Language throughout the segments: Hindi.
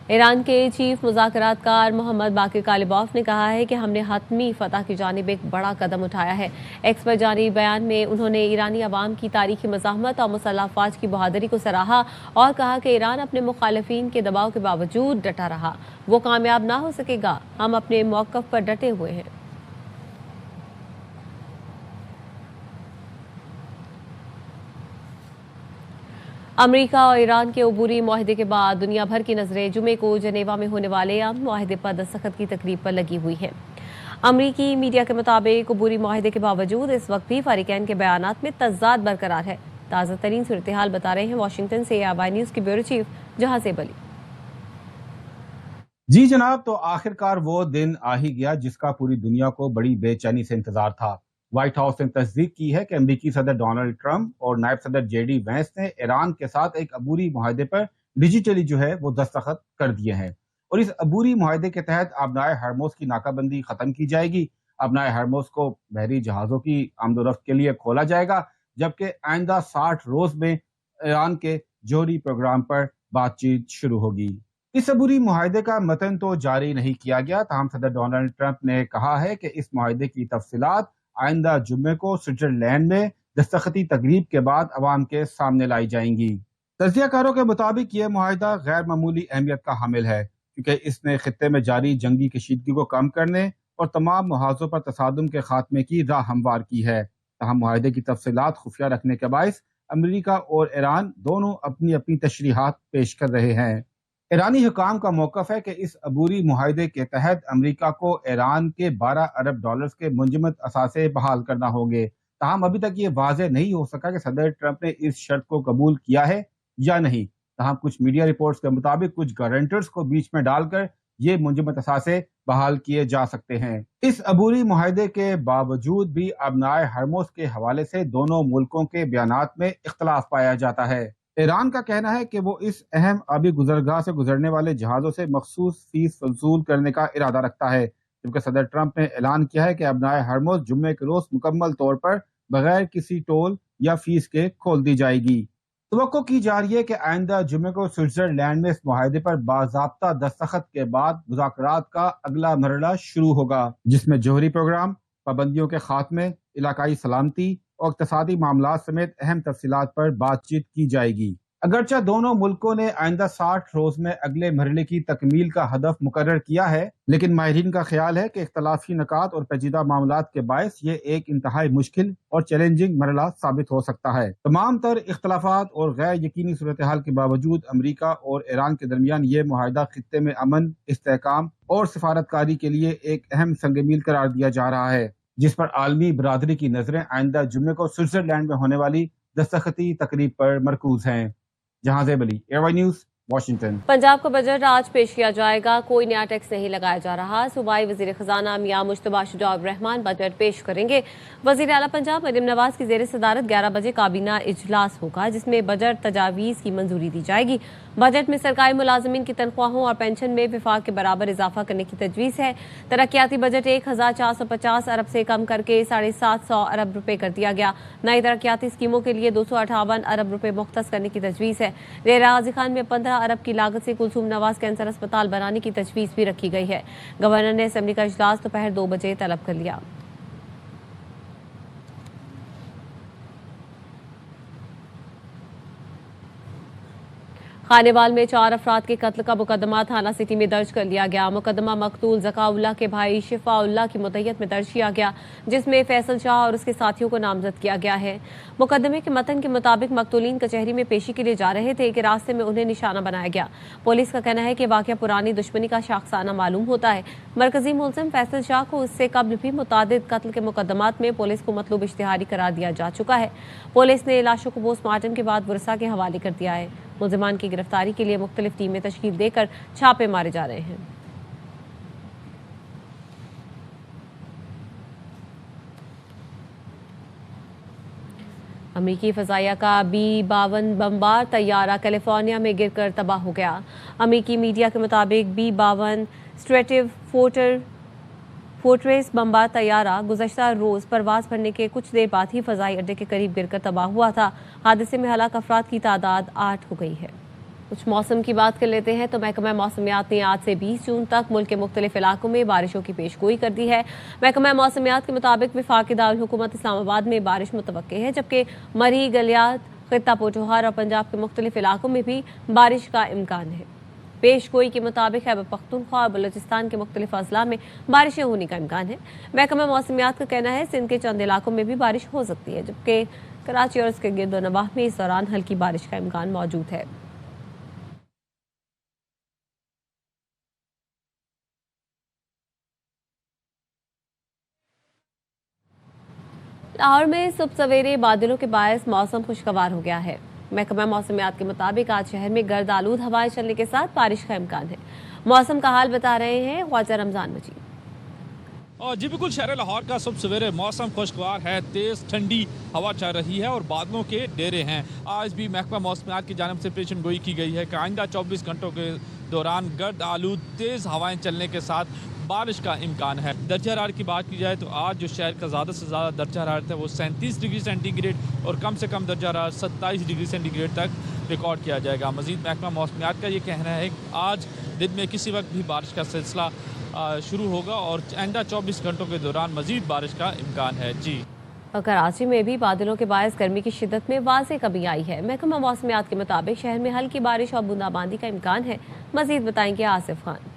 ईरान के चीफ मुज़ाकरातकार मोहम्मद बाकिर कालिबॉफ ने कहा है कि हमने हतमी फतह की जानिब एक बड़ा कदम उठाया है। एक्स पर जारी बयान में उन्होंने ईरानी अवाम की तारीखी मज़ाहमत और मुसल्लह अफवाज की बहादुरी को सराहा और कहा कि ईरान अपने मुखालिफिन के दबाव के बावजूद डटा रहा। वो कामयाब ना हो सकेगा। हम अपने मौक़िफ़ पर डटे हुए हैं। अमेरिका और ईरान के अबूरी मुआहदे के बाद दुनिया भर की नजरें जुमे को जनेवा में होने वाले अमन मुआहदे पर दस्तखत की तकरीब पर लगी हुई हैं। अमरीकी मीडिया के मुताबिक अबूरी मुआहदे के बावजूद इस वक्त भी फरीकैन के बयानात में तजाद बरकरार है। ताज़ा तरीन सूरत हाल बता रहे हैं वाशिंगटन से ABI न्यूज़ की ब्यूरो चीफ जहां से बली। जी जनाब, तो आखिरकार वो दिन आ ही गया जिसका पूरी दुनिया को बड़ी बेचैनी से इंतजार था। व्हाइट हाउस ने तस्दीक की है कि अमेरिकी सदर डोनाल्ड ट्रंप और नायब सदर JD वैंस ने ईरान के साथ एक अबूरी मुआहदे पर डिजिटली जो है वो दस्तखत कर दिए हैं। और इस अबूरी मुआहदे के तहत आबनाए हरमोज की नाकाबंदी खत्म की जाएगी। आबनाए हरमोज को बहरी जहाजों की आमदोरफ्त के लिए खोला जाएगा, जबकि आइंदा 60 रोज में ईरान के जोहरी प्रोग्राम पर बातचीत शुरू होगी। इस अबूरी मुआहदे का मतन तो जारी नहीं किया गया, ताहम सदर डोनाल्ड ट्रंप ने कहा है कि इस मुआहदे की तफसीलात आइंदा जुम्मे को स्विट्जरलैंड में दस्तखती तकरीब के बाद अवाम के सामने लाई जाएंगी। तजियाकारों के मुताबिक यह मुआहदा गैर मामूली अहमियत का हामिल है, क्योंकि इसने खित्ते में जारी जंगी कशीदगी को कम करने और तमाम मुहाजों पर तसादुम के खात्मे की राह हमवार की है। तहम मुआहदे की तफसीलात खुफिया रखने के बायस अमरीका और ईरान दोनों अपनी अपनी तशरीहात पेश कर रहे हैं। ईरानी हुकाम का मौकफ है कि इस अबूरी मुआहदे के तहत अमरीका को ईरान के 12 अरब डॉलर्स के मुंजमद असासे बहाल करना होंगे। ताहम अभी तक ये वाज़ेह नहीं हो सका कि सदर ट्रंप ने इस शर्त को कबूल किया है या नहीं। ताहम कुछ मीडिया रिपोर्ट्स के मुताबिक कुछ गारंटर्स को बीच में डालकर ये मुंजमद असासे बहाल किए जा सकते हैं। इस अबूरी मुआहदे के बावजूद भी अबनाए हरमोज के हवाले से दोनों मुल्कों के बयानात में इख्तलाफ पाया जाता है। ईरान का कहना है कि वो इस अहम आबी गुजरगाह से गुजरने वाले जहाजों से मखसूस फीस वसूल करने का इरादा रखता है, जबकि सदर ट्रंप ने ऐलान किया है कि अबनाए हरमोज जुम्मे के रोज मुकम्मल तौर पर बगैर किसी टोल या फीस के खोल दी जाएगी। तवक्को की जा रही है कि आइंदा जुम्मे को स्विट्जरलैंड में इस मुआहदे पर बाज़ाब्ता दस्तखत के बाद मुज़ाकरात का अगला मरहला शुरू होगा, जिसमें जोहरी प्रोग्राम, पाबंदियों के खात्मे, इलाकाई सलामती और इक़्तिसादी मामलात समेत अहम तफसीलात पर बातचीत की जाएगी। अगरचे दोनों मुल्कों ने आइंदा 60 रोज में अगले मरहले की तकमील का हदफ मुकर्रर किया है, लेकिन माहिरीन का ख्याल है कि इख्तलाफी नकात और पेचीदा मामलात के बायस ये एक इंतहाई मुश्किल और चैलेंजिंग मरहला साबित हो सकता है। तमाम तर इख्तलाफात और गैर यकीनी सूरत हाल के बावजूद अमरीका और ईरान के दरमियान ये मुआहदा खित्ते में अमन, इस्तेहकाम और सिफारतकारी के लिए एक अहम संगमील करार दिया जा रहा है, जिस पर आलमी बरादरी की नजरें आइंदा जुम्मे को स्विट्जरलैंड में होने वाली दस्तखती तकरीब पर मरकूज हैं। जहां से बली, ABI न्यूज़, वाशिंगटन। पंजाब का बजट आज पेश किया जाएगा। कोई नया टैक्स नहीं लगाया जा रहा। सूबाई वजीर खजाना मियां मुश्तबा शुजाउर रहमान बजट पेश करेंगे। वजीर आला पंजाब मरियम नवाज की जेर सदारत 11 बजे काबीना इजलास होगा, जिसमें बजट तजावीज़ की मंजूरी दी जाएगी। बजट में सरकारी मुलाजमीन की तनख्वाहों और पेंशन में विफाक के बराबर इजाफा करने की तजवीज़ है। तरक्याती बजट 1450 अरब से कम करके 750 अरब रुपए कर दिया गया। नई तरक्याती स्कीमों के लिए 258 अरब रुपए मुख्तस करने की तजवीज़ है। रेरा गाजी खान में 15 अरब की लागत से कुलसूम नवाज कैंसर अस्पताल बनाने की तजवीज़ भी रखी गई है। गवर्नर ने असेंबली का इजलास दोपहर 2 बजे तलब कर लिया। खानेवाल में 4 अफराद के कत्ल का मुकदमा थाना सिटी में दर्ज कर लिया गया। मुकदमा मकतूल ज़काउल्लाह के भाई शिफाउल्लाह की मुद्दत में दर्ज किया गया, जिसमें फैसल शाह और उसके साथियों को नामजद किया गया है। मुकदमे के मतन के मुताबिक मकतूलीन कचहरी में पेशी के लिए जा रहे थे कि रास्ते में उन्हें निशाना बनाया गया। पुलिस का कहना है कि वाकया पुरानी दुश्मनी का शाखसाना मालूम होता है। मरकजी मुलजिम फैसल शाह को इससे कब्ल भी मुतादिद कत्ल के मुकदमात में पुलिस को मतलूब इश्तिहारी करार दिया जा चुका है। पुलिस ने लाशों को पोस्टमार्टम के बाद वर्षा के हवाले कर दिया है। मुलजिमान की गिरफ्तारी के लिए मुख्तलिफ टीमें तश्कील देकर छापे मारे जा रहे हैं। अमेरिकी फजाइया का B-52 बमबार तैयारा कैलिफोर्निया में गिरकर तबाह हो गया। अमेरिकी मीडिया के मुताबिक B-52 स्ट्रेटिव फोर्ट्रेस बमबार तैयारा गुज़श्ता रोज परवाज भरने के कुछ देर बाद ही फजाई अड्डे के करीब गिरकर तबाह हुआ था। हादसे में हलाक अफराद की तादाद 8 हो गई है। कुछ मौसम की बात कर लेते हैं तो महकमा मौसमियात ने आज से 20 जून तक मुल्क के मुख्तलिफ इलाकों में बारिशों की पेशगोई कर दी है। महकमा मौसमियात के मुताबिक वफाकी दारुल हुकूमत इस्लामाबाद में बारिश मुतवक्के है, जबकि मरी, गलियात, खित्ता पोठोहार और पंजाब के मुख्तलिफ इलाकों में भी बारिश का इम्कान है। पेशगोई के मुताबिक खैबर पख्तूनख्वा और बलूचिस्तान के मुख्तलिफ अजला में बारिशें होने का इम्कान है। महकमा मौसमियात का कहना है सिंध के चंद इलाकों में भी बारिश हो सकती है, जबकि कराची और उसके गिरद नवाह में इस दौरान हल्की बारिश का इम्कान मौजूद है। लाहौर में सुबह सवेरे बादलों के बायस मौसम खुशगवार हो गया है। महकमा मौसमियात के मुताबिक आज शहर में गर्द आलूद हवाएं चलने के साथ बारिश का इम्कान है। मौसम का हाल बता रहे हैं ख्वाजा रमजान मजीद। और जी बिल्कुल, शहर लाहौर का सुबह सवेरे मौसम खुशगवार है, तेज़ ठंडी हवा चल रही है और बादलों के डेरे हैं। आज भी महकमा मौसमियात की जानिब से पेशन गोई की गई है कि आइंदा 24 घंटों के दौरान गर्द आलूद तेज़ हवाएं चलने के साथ बारिश का इम्कान है। दर्जा हरारत की बात की जाए तो आज जो शहर का ज़्यादा से ज़्यादा दर्जा हरारत है वो 37 डिग्री सेंटीग्रेड और कम से कम दर्जा हरारत 27 डिग्री सेंटीग्रेड तक रिकॉर्ड किया जाएगा। मज़ीद महकमा मौसमियात का ये कहना है कि आज दिन में किसी वक्त भी बारिश का सिलसिला शुरू होगा और आइंदा 24 घंटों के दौरान मज़ीद बारिश का इम्कान है। जी, कराची में भी बादलों के बायस गर्मी की शिद्दत में वाज़ेह कमी आई है। महकमा मौसमियात के मुताबिक शहर में हल्की बारिश और बूंदाबांदी का इम्कान है। मज़ीद बताएंगे आसिफ खान।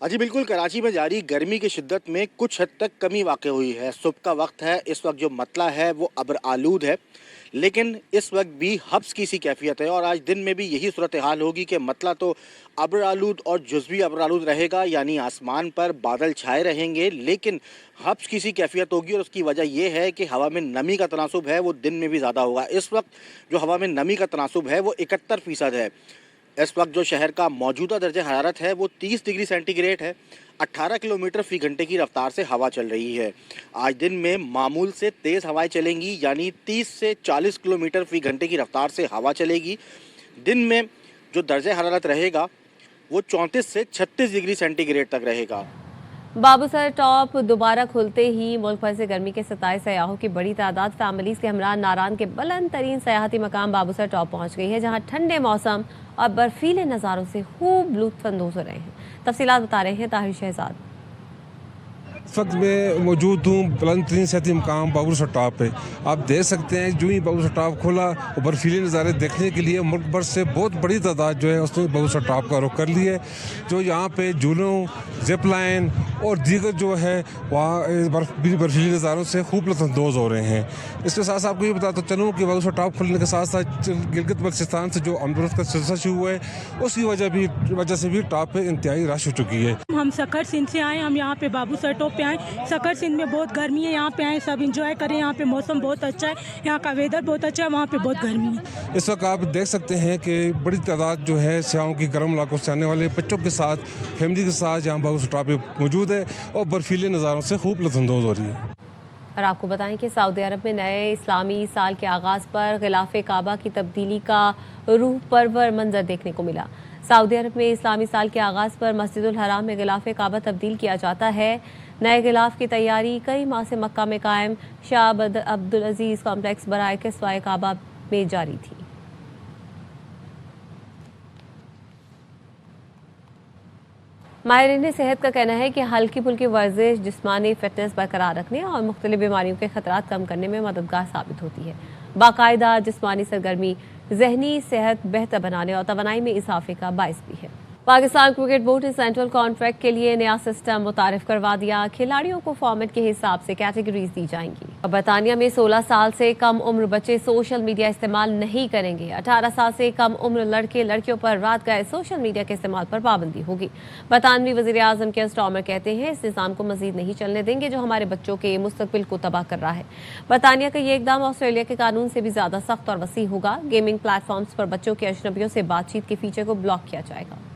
जी बिल्कुल, कराची में जारी गर्मी की शिद्दत में कुछ हद तक कमी वाक़ हुई है। सुबह का वक्त है, इस वक्त जो मतला है वो अब्र आलूद है, लेकिन इस वक्त भी हब्स की सी कैफियत है और आज दिन में भी यही सूरत हाल होगी कि मतला तो अब्र आलूद और जुज़वी अब्र आलूद रहेगा, यानी आसमान पर बादल छाए रहेंगे, लेकिन हब्स की सी कैफियत होगी और उसकी वजह यह है कि हवा में नमी का तनासुब है वो दिन में भी ज़्यादा होगा। इस वक्त जो हवा में नमी का तनासुब है वो 71% है। इस वक्त जो शहर का मौजूदा दर्जा हरारत है वो 30 डिग्री सेंटीग्रेड है। 18 किलोमीटर फ़ी घंटे की रफ्तार से हवा चल रही है। आज दिन में मामूल से तेज़ हवाएं चलेंगी, यानी 30 से 40 किलोमीटर फ़ी घंटे की रफ्तार से हवा चलेगी। दिन में जो दर्जा हरारत रहेगा वो 34 से 36 डिग्री सेंटीग्रेड तक रहेगा। बाबूसर टॉप दोबारा खुलते ही मुल्क भर से गर्मी के सताए सयाहों की बड़ी तादाद फैमिलीज के हमरा नारान के बुलंद तरीन सयाहती मकाम बाबूसर टॉप पहुंच गई है, जहां ठंडे मौसम और बर्फीले नज़ारों से खूब लुत्फानंदोज हो रहे हैं। तफसीलात बता रहे हैं ताहिर शहजाद। इस वक्त मैं मौजूद हूँ बुलंद तरीन सयाहती मकाम बाबूसर टॉप पे। आप देख सकते हैं जो ही बाबूसर टॉप खोला और बर्फीले नज़ारे देखने के लिए मुल्क भर से बहुत बड़ी तादाद जो है उसने बाबूसर टॉप का रुख कर लिया है। जो यहाँ पे झूलों, जिप लाइन और दीगर जो है वहाँ बर्फीले नज़ारों से खूब लुत्फानंदोज हो रहे हैं। इसके साथ आपको ये बताता चलूँ कि बाबूसर टॉप खुलने के साथ साथ गिलगित बल्तिस्तान से जो अमृत का सिलसिला शुरू हुआ है उसकी वजह से भी टॉप पे इंतहाई रश हो चुकी है। हम सखर सिंध से आए, हम यहाँ पे बाबूसर टॉप पे आए। सखर सिंध में बहुत गर्मी है, यहाँ पे आए सब इंजॉय करें। यहाँ पे मौसम बहुत अच्छा है, यहाँ का वेदर बहुत अच्छा है, वहाँ पे बहुत गर्मी है। इस वक्त आप देख सकते हैं कि बड़ी तादाद जो है सयाहों की गर्म इलाकों से आने वाले बच्चों के साथ, फैमिली के साथ यहाँ बाबूसर टॉप पे मौजूद है और बर्फीले नज़ारों से खूब लुत्फानंदोज हो रही है। और आपको बताएं कि सऊदी अरब में नए इस्लामी साल के आगाज़ पर गिलाफ काबा की तब्दीली का रूह परवर मंजर देखने को मिला। सऊदी अरब में इस्लामी साल के आगाज़ पर मस्जिदुल हराम में गिलाफ काबा तब्दील किया जाता है। नए गिलाफ की तैयारी कई माह से मक्का में कायम शाह अब्दुल अजीज़ कॉम्प्लेक्स बराए किस्वाए काबा में जारी थी। माहिरीन सेहत का कहना है कि हल्की फुल्की वर्जिश जिस्मानी फिटनेस बरकरार रखने और मुख्तलिफ बीमारियों के खतरात कम करने में मददगार साबित होती है। बाकायदा जिस्मानी सरगर्मी जहनी सेहत बेहतर बनाने और तवानाई में इजाफे का बायस भी है। पाकिस्तान क्रिकेट बोर्ड ने सेंट्रल कॉन्ट्रैक्ट के लिए नया सिस्टम मुतारिफ करवा दिया। खिलाड़ियों को फॉर्मेट के हिसाब से कैटेगरीज दी जाएंगी। और बरतानिया में 16 साल से कम उम्र बच्चे सोशल मीडिया इस्तेमाल नहीं करेंगे। 18 साल से कम उम्र लड़के लड़कियों पर रात गए सोशल मीडिया के इस्तेमाल पर पाबंदी होगी। बरतानवी वज़ीर आज़म के स्टॉमर कहते हैं इस निज़ाम को मजीद नहीं चलने देंगे जो हमारे बच्चों के मुस्तकबिल को तबाह कर रहा है। बरतानिया का ये इकदाम ऑस्ट्रेलिया के कानून से भी ज्यादा सख्त और वसी होगा। गेमिंग प्लेटफॉर्म्स पर बच्चों के अजनबियों से बातचीत के फीचर को ब्लॉक किया जाएगा।